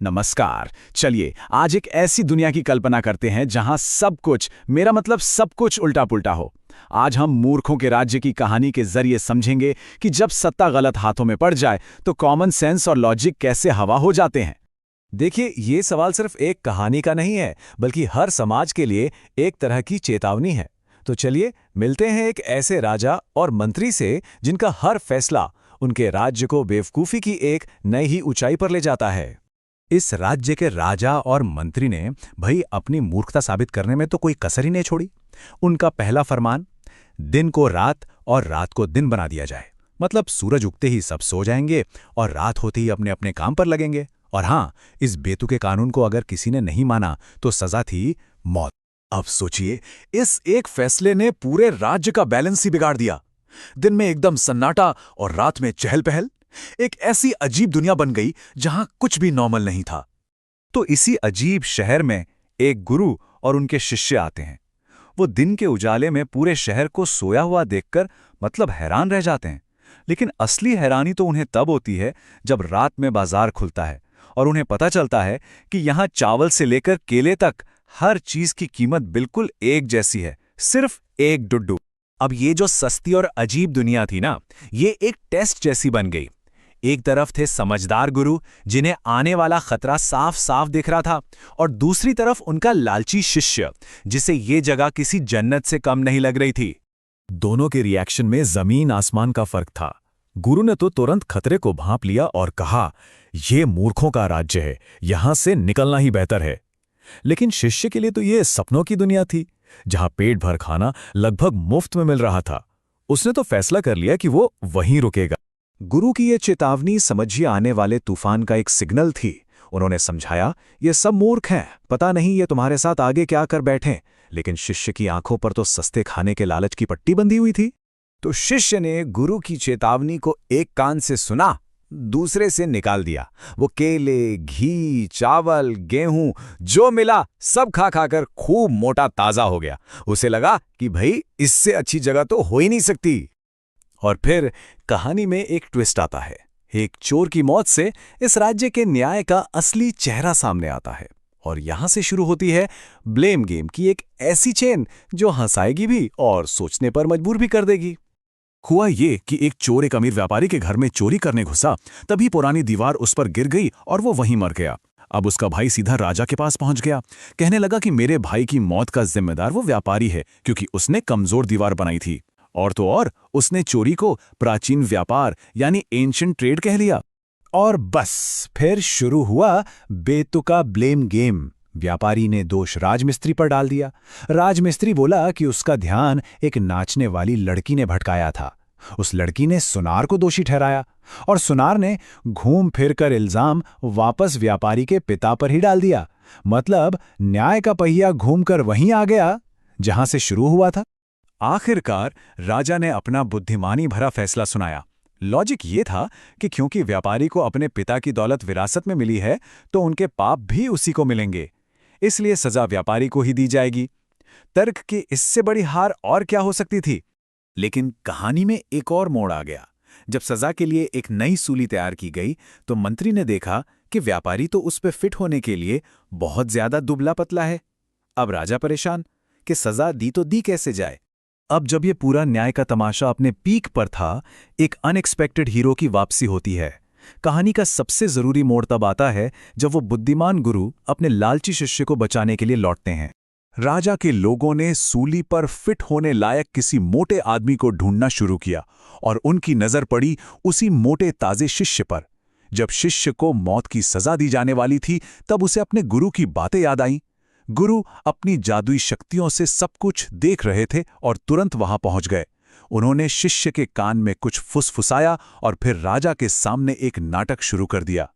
नमस्कार। चलिए आज एक ऐसी दुनिया की कल्पना करते हैं जहां सब कुछ, मेरा मतलब सब कुछ उल्टा पुल्टा हो। आज हम मूर्खों के राज्य की कहानी के जरिए समझेंगे कि जब सत्ता गलत हाथों में पड़ जाए तो कॉमन सेंस और लॉजिक कैसे हवा हो जाते हैं। देखिए, ये सवाल सिर्फ एक कहानी का नहीं है, बल्कि हर समाज के लिए एक तरह की चेतावनी है। तो चलिए मिलते हैं एक ऐसे राजा और मंत्री से जिनका हर फैसला उनके राज्य को बेवकूफ़ी की एक नई ही ऊंचाई पर ले जाता है। इस राज्य के राजा और मंत्री ने भाई अपनी मूर्खता साबित करने में तो कोई कसर ही नहीं छोड़ी। उनका पहला फरमान, दिन को रात और रात को दिन बना दिया जाए। मतलब सूरज उगते ही सब सो जाएंगे और रात होते ही अपने अपने काम पर लगेंगे। और हाँ, इस बेतुके कानून को अगर किसी ने नहीं माना तो सजा थी मौत। अब सोचिए, इस एक फैसले ने पूरे राज्य का बैलेंस ही बिगाड़ दिया। दिन में एकदम सन्नाटा और रात में चहल पहल। एक ऐसी अजीब दुनिया बन गई जहां कुछ भी नॉर्मल नहीं था। तो इसी अजीब शहर में एक गुरु और उनके शिष्य आते हैं। वो दिन के उजाले में पूरे शहर को सोया हुआ देखकर मतलब हैरान रह जाते हैं। लेकिन असली हैरानी तो उन्हें तब होती है जब रात में बाजार खुलता है और उन्हें पता चलता है कि यहाँ चावल से लेकर केले तक हर चीज की कीमत बिल्कुल एक जैसी है, सिर्फ एक डुड्डू। अब ये जो सस्ती और अजीब दुनिया थी ना, ये एक टेस्ट जैसी बन गई। एक तरफ थे समझदार गुरु जिन्हें आने वाला खतरा साफ साफ दिख रहा था, और दूसरी तरफ उनका लालची शिष्य जिसे ये जगह किसी जन्नत से कम नहीं लग रही थी। दोनों के रिएक्शन में जमीन आसमान का फर्क था। गुरु ने तो तुरंत खतरे को भांप लिया और कहा, यह मूर्खों का राज्य है, यहां से निकलना ही बेहतर है। लेकिन शिष्य के लिए तो यह सपनों की दुनिया थी, जहां पेट भर खाना लगभग मुफ्त में मिल रहा था। उसने तो फैसला कर लिया कि वो वहीं रुकेगा। गुरु की यह चेतावनी समझिए आने वाले तूफान का एक सिग्नल थी। उन्होंने समझाया, ये सब मूर्ख हैं, पता नहीं ये तुम्हारे साथ आगे क्या कर बैठे। लेकिन शिष्य की आंखों पर तो सस्ते खाने के लालच की पट्टी बंधी हुई थी। तो शिष्य ने गुरु की चेतावनी को एक कान से सुना, दूसरे से निकाल दिया। वो केले, घी, चावल, गेहूं जो मिला सब खा खाकर खूब मोटा ताजा हो गया। उसे लगा कि भाई इससे अच्छी जगह तो हो ही नहीं सकती। और फिर कहानी में एक ट्विस्ट आता है। एक चोर की मौत से इस राज्य के न्याय का असली चेहरा सामने आता है, और यहां से शुरू होती है ब्लेम गेम की एक ऐसी चेन जो हंसाएगी भी और सोचने पर मजबूर भी कर देगी। हुआ ये कि एक चोर एक अमीर व्यापारी के घर में चोरी करने घुसा, तभी पुरानी दीवार उस पर गिर गई और वो वहीं मर गया। अब उसका भाई सीधा राजा के पास पहुंच गया। कहने लगा कि मेरे भाई की मौत का जिम्मेदार वो व्यापारी है, क्योंकि उसने कमजोर दीवार बनाई थी। और तो और उसने चोरी को प्राचीन व्यापार यानी एंशिएंट ट्रेड कह लिया। और बस फिर शुरू हुआ बेतुका ब्लेम गेम। व्यापारी ने दोष राजमिस्त्री पर डाल दिया। राजमिस्त्री बोला कि उसका ध्यान एक नाचने वाली लड़की ने भटकाया था। उस लड़की ने सुनार को दोषी ठहराया, और सुनार ने घूम फिर कर इल्जाम वापस व्यापारी के पिता पर ही डाल दिया। मतलब न्याय का पहिया घूमकर वहीं आ गया जहां से शुरू हुआ था। आखिरकार राजा ने अपना बुद्धिमानी भरा फैसला सुनाया। लॉजिक ये था कि क्योंकि व्यापारी को अपने पिता की दौलत विरासत में मिली है, तो उनके पाप भी उसी को मिलेंगे, इसलिए सजा व्यापारी को ही दी जाएगी। तर्क की इससे बड़ी हार और क्या हो सकती थी। लेकिन कहानी में एक और मोड़ आ गया। जब सजा के लिए एक नई सूली तैयार की गई, तो मंत्री ने देखा कि व्यापारी तो उस पर फिट होने के लिए बहुत ज्यादा दुबला पतला है। अब राजा परेशान कि सजा दी तो दी कैसे जाए। अब जब ये पूरा न्याय का तमाशा अपने पीक पर था, एक अनएक्सपेक्टेड हीरो की वापसी होती है। कहानी का सबसे जरूरी मोड़ तब आता है जब वो बुद्धिमान गुरु अपने लालची शिष्य को बचाने के लिए लौटते हैं। राजा के लोगों ने सूली पर फिट होने लायक किसी मोटे आदमी को ढूंढना शुरू किया, और उनकी नजर पड़ी उसी मोटे ताजे शिष्य पर। जब शिष्य को मौत की सजा दी जाने वाली थी, तब उसे अपने गुरु की बातें याद आईं। गुरु अपनी जादुई शक्तियों से सब कुछ देख रहे थे और तुरंत वहां पहुंच गए। उन्होंने शिष्य के कान में कुछ फुसफुसाया और फिर राजा के सामने एक नाटक शुरू कर दिया।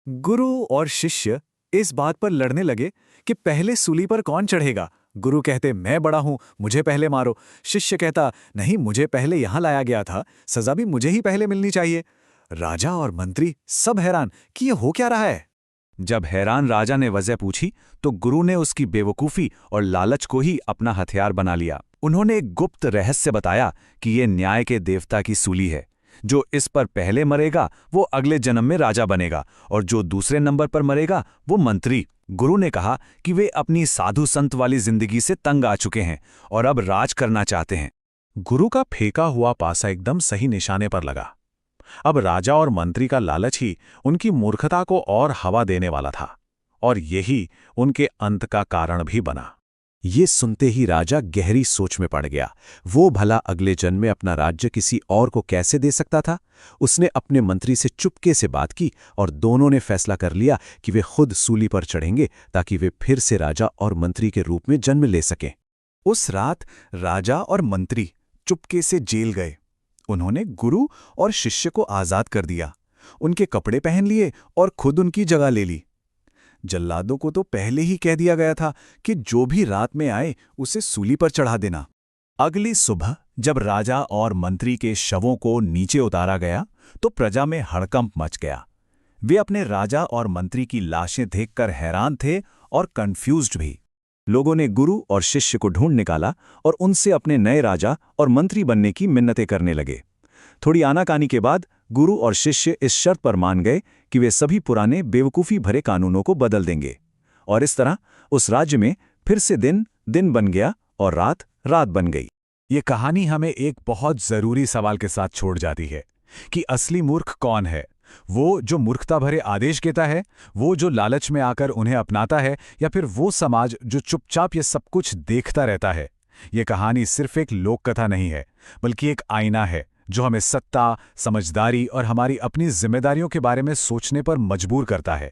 गुरु और शिष्य इस बात पर लड़ने लगे कि पहले सूली पर कौन चढ़ेगा। गुरु कहते, मैं बड़ा हूं, मुझे पहले मारो। शिष्य कहता, नहीं, मुझे पहले यहां लाया गया था, सजा भी मुझे ही पहले मिलनी चाहिए। राजा और मंत्री सब हैरान कि ये हो क्या रहा है। जब हैरान राजा ने वजह पूछी, तो गुरु ने उसकी बेवकूफ़ी और लालच को ही अपना हथियार बना लिया। उन्होंने एक गुप्त रहस्य बताया कि ये न्याय के देवता की सूली है, जो इस पर पहले मरेगा वो अगले जन्म में राजा बनेगा और जो दूसरे नंबर पर मरेगा वो मंत्री। गुरु ने कहा कि वे अपनी साधु संत वाली जिंदगी से तंग आ चुके हैं और अब राज करना चाहते हैं। गुरु का फेंका हुआ पासा एकदम सही निशाने पर लगा। अब राजा और मंत्री का लालच ही उनकी मूर्खता को और हवा देने वाला था, और यही उनके अंत का कारण भी बना। ये सुनते ही राजा गहरी सोच में पड़ गया। वो भला अगले जन्म में अपना राज्य किसी और को कैसे दे सकता था? उसने अपने मंत्री से चुपके से बात की और दोनों ने फैसला कर लिया कि वे खुद सूली पर चढ़ेंगे ताकि वे फिर से राजा और मंत्री के रूप में जन्म ले सकें। उस रात राजा और मंत्री चुपके से जेल गए। उन्होंने गुरु और शिष्य को आजाद कर दिया, उनके कपड़े पहन लिए और खुद उनकी जगह ले ली। जल्लादों को तो पहले ही कह दिया गया था कि जो भी रात में आए उसे सूली पर चढ़ा देना। अगली सुबह जब राजा और मंत्री के शवों को नीचे उतारा गया तो प्रजा में हड़कंप मच गया। वे अपने राजा और मंत्री की लाशें देखकर हैरान थे और कंफ्यूज्ड भी। लोगों ने गुरु और शिष्य को ढूंढ निकाला और उनसे अपने नए राजा और मंत्री बनने की मिन्नतें करने लगे। थोड़ी आनाकानी के बाद गुरु और शिष्य इस शर्त पर मान गए कि वे सभी पुराने बेवकूफ़ी भरे कानूनों को बदल देंगे, और इस तरह उस राज्य में फिर से दिन दिन बन गया और रात रात बन गई। ये कहानी हमें एक बहुत जरूरी सवाल के साथ छोड़ जाती है कि असली मूर्ख कौन है? वो जो मूर्खता भरे आदेश देता है, वो जो लालच में आकर उन्हें अपनाता है, या फिर वो समाज जो चुपचाप ये सब कुछ देखता रहता है? ये कहानी सिर्फ एक लोक कथा नहीं है, बल्कि एक आईना है जो हमें सत्ता, समझदारी और हमारी अपनी जिम्मेदारियों के बारे में सोचने पर मजबूर करता है।